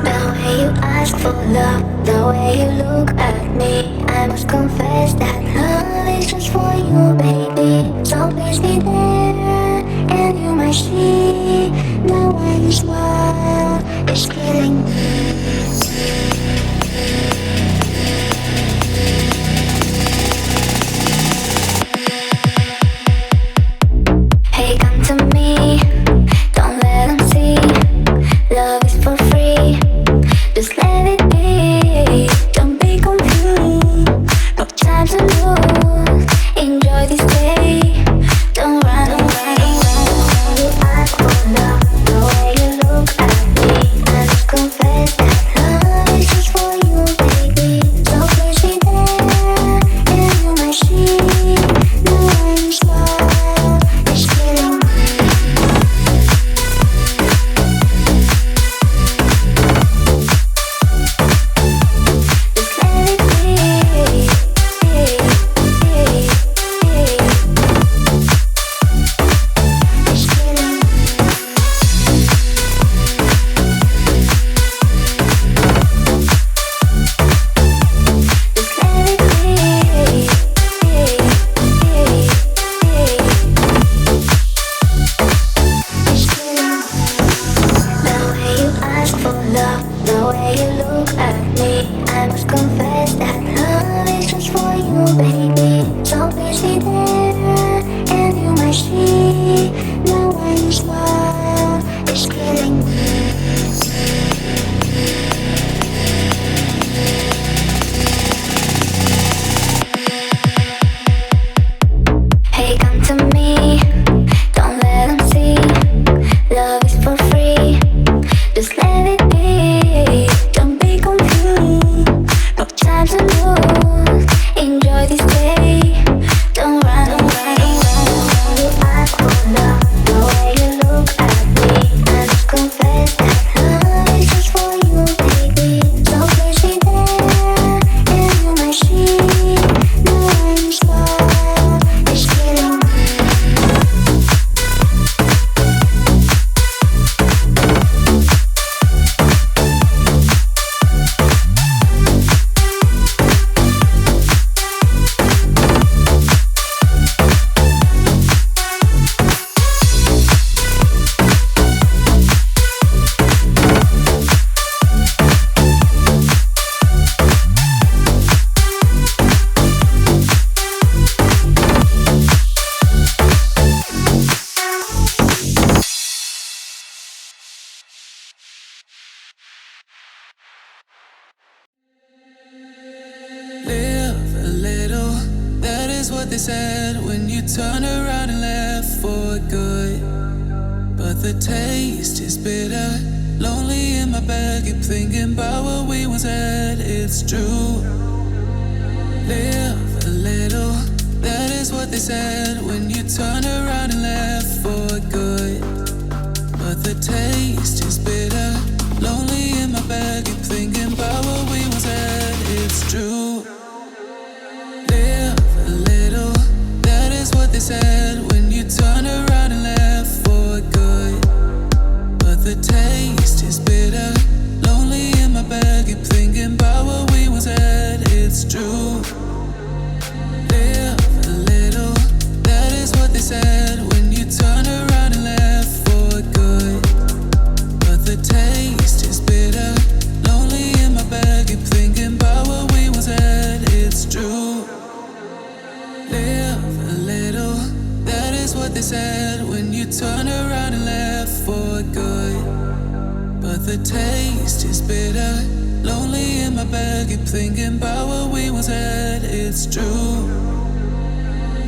The way you ask for love, the way you look at me, I must confess that love is just for you, baby. So please be there, and you might see the way you smile is killing me. Hey, come to me, don't let them see. Love is for free, just let it be. Don't be confused, no time to lose. Enjoy this day, don't run away. You ask for love, the way you look at me, I must confess that love is just for you, baby. So please be there, and you might see the way you smile is killing me. Just let it be. It's killing me. Just let it be. It's killing me. The way you ask for love, the way you look at me, I must confess that love is just for you, baby. So please be there, and you might see the way you smile is killing me. Hey, come to me, don't let them see. Love is for free, just let it be. Don't be confused, no time to lose. Enjoy this day, don't run away. You ask for love, the way you look at me, I must confess that love is just for you, baby. So please be there, and you might see the way you smile is killing me. Live a little, that is what they said when you turn around and left for good. But the taste is bitter, lonely in my bed, keep thinking about what we once had, it's true. Live a little, that is what they said when you turn around and left for good. But the taste is bitter, lonely in my bed, keep thinking about what we once had, it's true. Live a little, that is what they said when you turn around and left for good. But the taste is bitter, lonely in my bed, keep thinking about what we once had, it's true. Live a little, that is what they said when you turn around and left for good. But the taste is bitter, lonely in my bed, keep thinking about what we once had, it's true. Live a little, that is what they said when you turn around and left for good. But the taste is bitter, lonely in my bed, keep thinking about what we once had, it's true.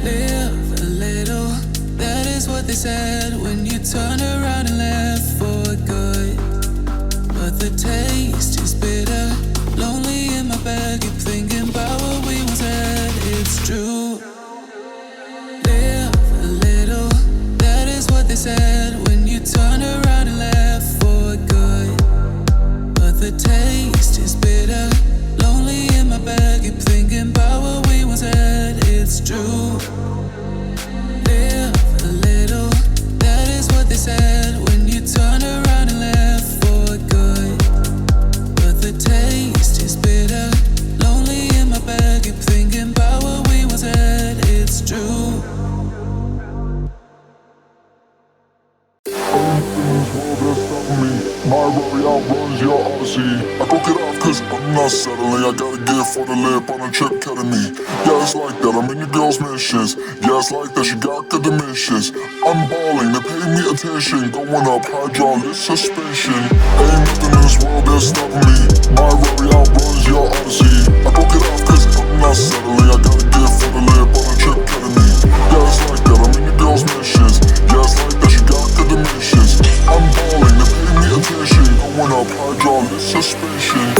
Live a little, that is what they said when you turn around and left for good. But the taste is bitter, lonely in my bed, keep thinking about what we once had, it's true. Live a little, that is what they said when you turn around and left for good. But the taste is bitter, lonely in my bed, keep thinking about what we once had, it's true. Live a little, that is what they said when you turn around My Rory outruns your Odyssey. I broke it off cause I'm not settling. I got a gift for the lip on a trip killing me. Yeah, it's like that, I'm in your girl's missions. Yeah, it's like that, she got good dimensions. I'm balling, they pay me attention. Going up, hydraulic suspension. Ain't nothing in this world that's stopping me. My Rory outruns your Odyssey. I broke it off cause I'm not settling. I got a gift for the lip on a trip killing me. Yeah, it's like that, I'm in your girl's missions. Yeah, it's like that, she got good dimensions. I'm balling, they pay me attention. Going up, hydraulic suspension.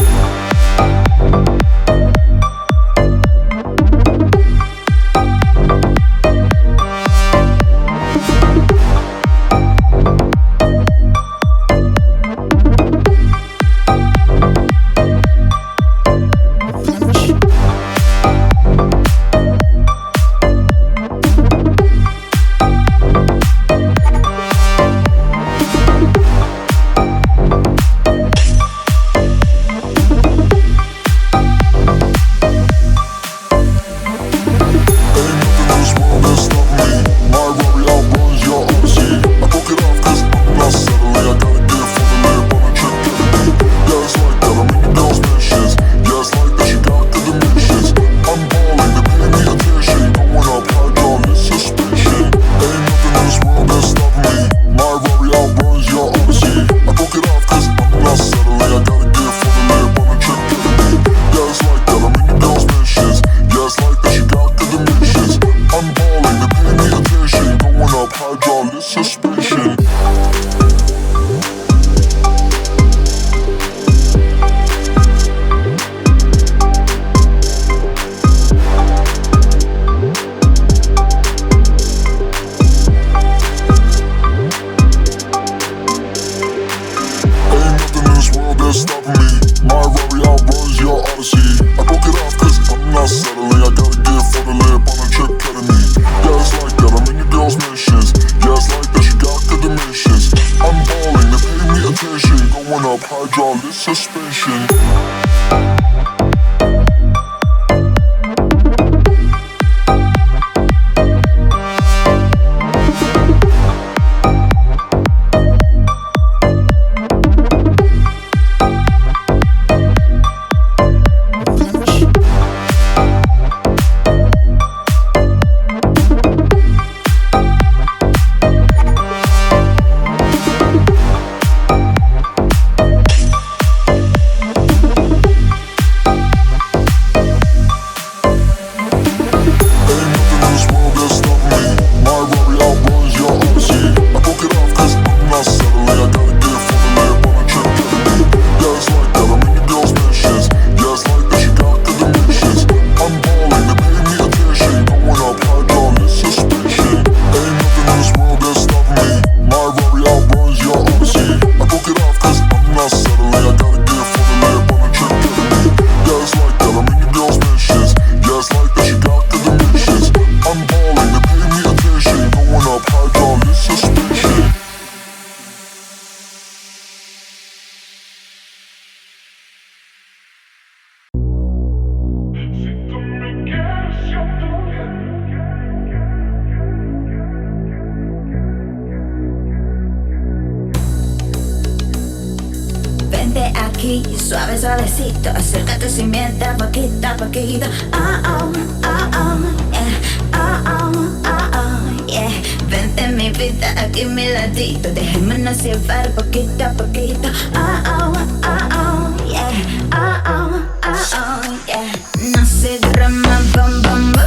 Suave, suavecito, acércate sin mientras poquito a poquito. Oh, oh, oh, oh, yeah. Oh, oh, oh, oh, yeah. Vente mi vida, aquí mi ladito. Dejémonos llevar poquito a poquito. Oh, oh, oh, oh, yeah. Oh, oh, oh, oh, yeah. No se drama, bum, bum, bum.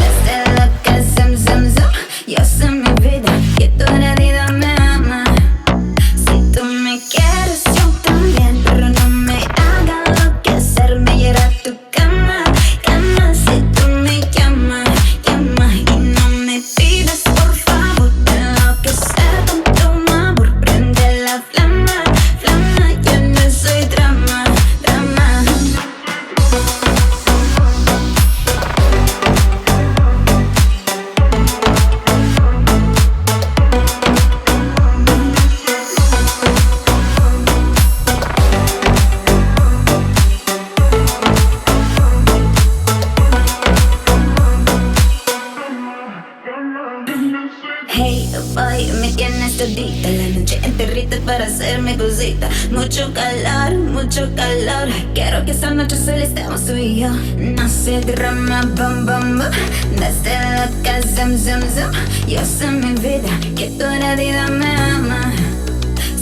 Desde lo que zum, zum, zum. Yo sé mi vida, que tú en realidad me amas. Si tú me quieres, yo también, pero no me hagas lo que hacerme llegar a tu cama, cama. Si tú me llamas, llamas y no me pides por favor, enloquecer con tu amor, prende la flama, flama. Yo no soy drama, drama. Hey boy, me tienes todita la noche enterrita para hacerme cosita. Mucho calor. Quiero que esta noche solo estemos tú y yo. No se derrama, bum, bum, bum. Desde loca, zum, zum, zum. Yo sé mi vida, que tú eres vida me ama.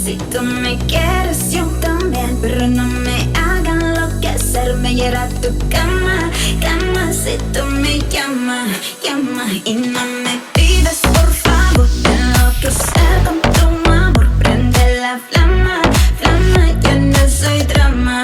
Si tú me quieres, yo también. Pero no me hagan enloquecerme. Llegar a tu cama, cama. Si tú me llamas, llama. Y no me pidas, por favor, enloquecer con tu amor. Prende la flama, flama. Yo no soy drama,